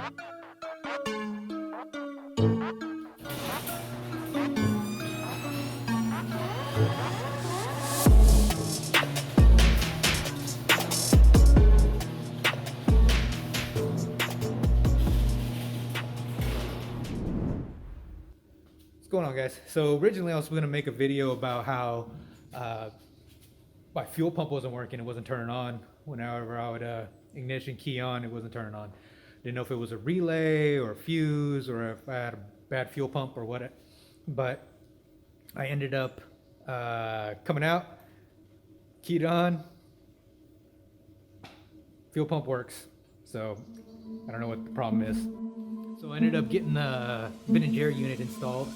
What's going on, guys? So originally I was going to make a video about how my fuel pump wasn't working. It wasn't turning on. Whenever I would ignition key on, it wasn't turning on. Didn't know if it was a relay or a fuse or if I had a bad fuel pump or what. But I ended up coming out, keyed on, fuel pump works. So I don't know what the problem is. So I ended up getting the Ben and Jerry unit installed.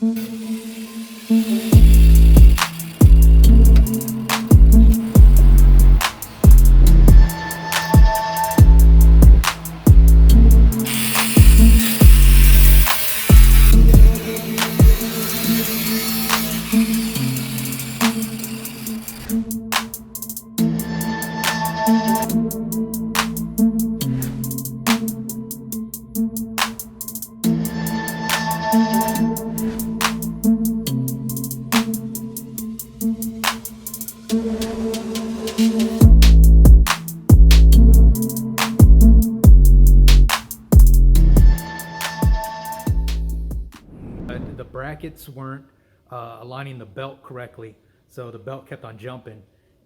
The brackets weren't aligning the belt correctly, so the belt kept on jumping.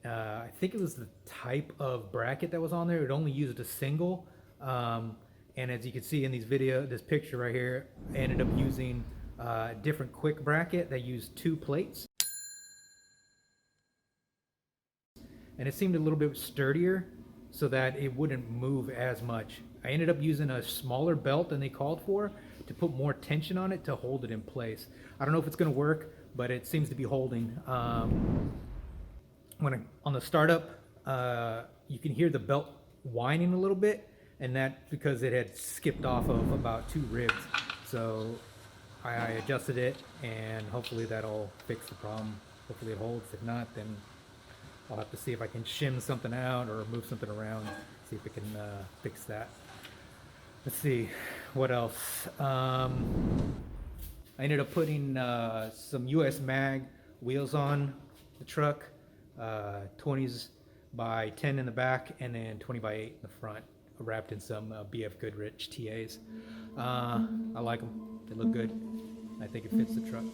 I think it was the type of bracket that was on there. It only used a single, and as you can see in this picture right here, I ended up using a different quick bracket that used 2 plates, and it seemed a little bit sturdier so that it wouldn't move as much. I ended up using a smaller belt than they called for to put more tension on it to hold it in place. I don't know if it's going to work, but it seems to be holding. On the startup, you can hear the belt whining a little bit, and that's because it had skipped off of about 2 ribs. So I adjusted it, and hopefully that'll fix the problem. Hopefully it holds. If not, then I'll have to see if I can shim something out or move something around, see if we can fix that. Let's see, what else? I ended up putting some US mag wheels on the truck, 20s by 10 in the back, and then 20 by 8 in the front, wrapped in some BF Goodrich TAs. I like them, they look good. I think it fits the truck.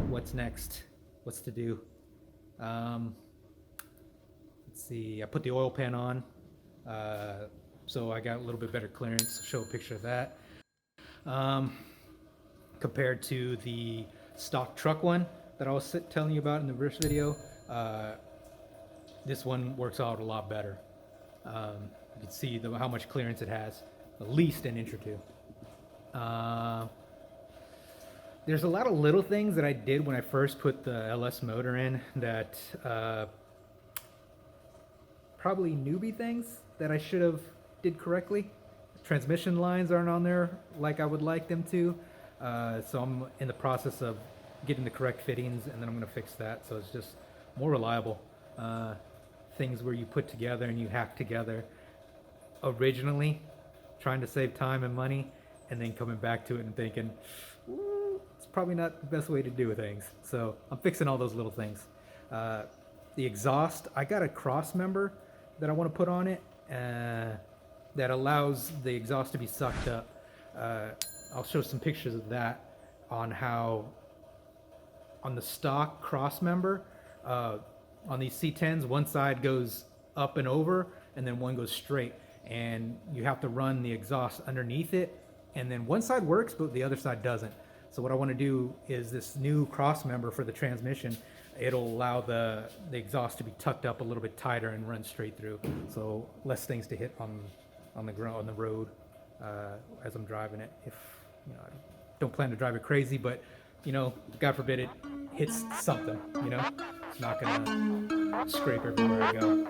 What's next? What's to do? Let's see, I put the oil pan on, so I got a little bit better clearance. I'll show a picture of that. Compared to the stock truck one that I was telling you about in the first video, this one works out a lot better. You can see how much clearance it has, at least an inch or two. There's a lot of little things that I did when I first put the LS motor in that probably newbie things that I should have did correctly. Transmission lines aren't on there like I would like them to, so I'm in the process of getting the correct fittings, and then I'm going to fix that so it's just more reliable. Things where you put together and you hack together originally, trying to save time and money, and then coming back to it and thinking, "Ooh, it's probably not the best way to do things." So I'm fixing all those little things. The exhaust, I got a cross member that I want to put on it that allows the exhaust to be sucked up. I'll show some pictures of that on how on the stock cross member on these C10s, one side goes up and over and then one goes straight, and you have to run the exhaust underneath it, and then one side works but the other side doesn't. So what I want to do is this new cross member for the transmission, it'll allow the exhaust to be tucked up a little bit tighter and run straight through, so less things to hit on the ground, on the road as I'm driving it. If you know, I don't plan to drive it crazy, but you know, God forbid it hits something, you know, it's not gonna scrape everywhere I go.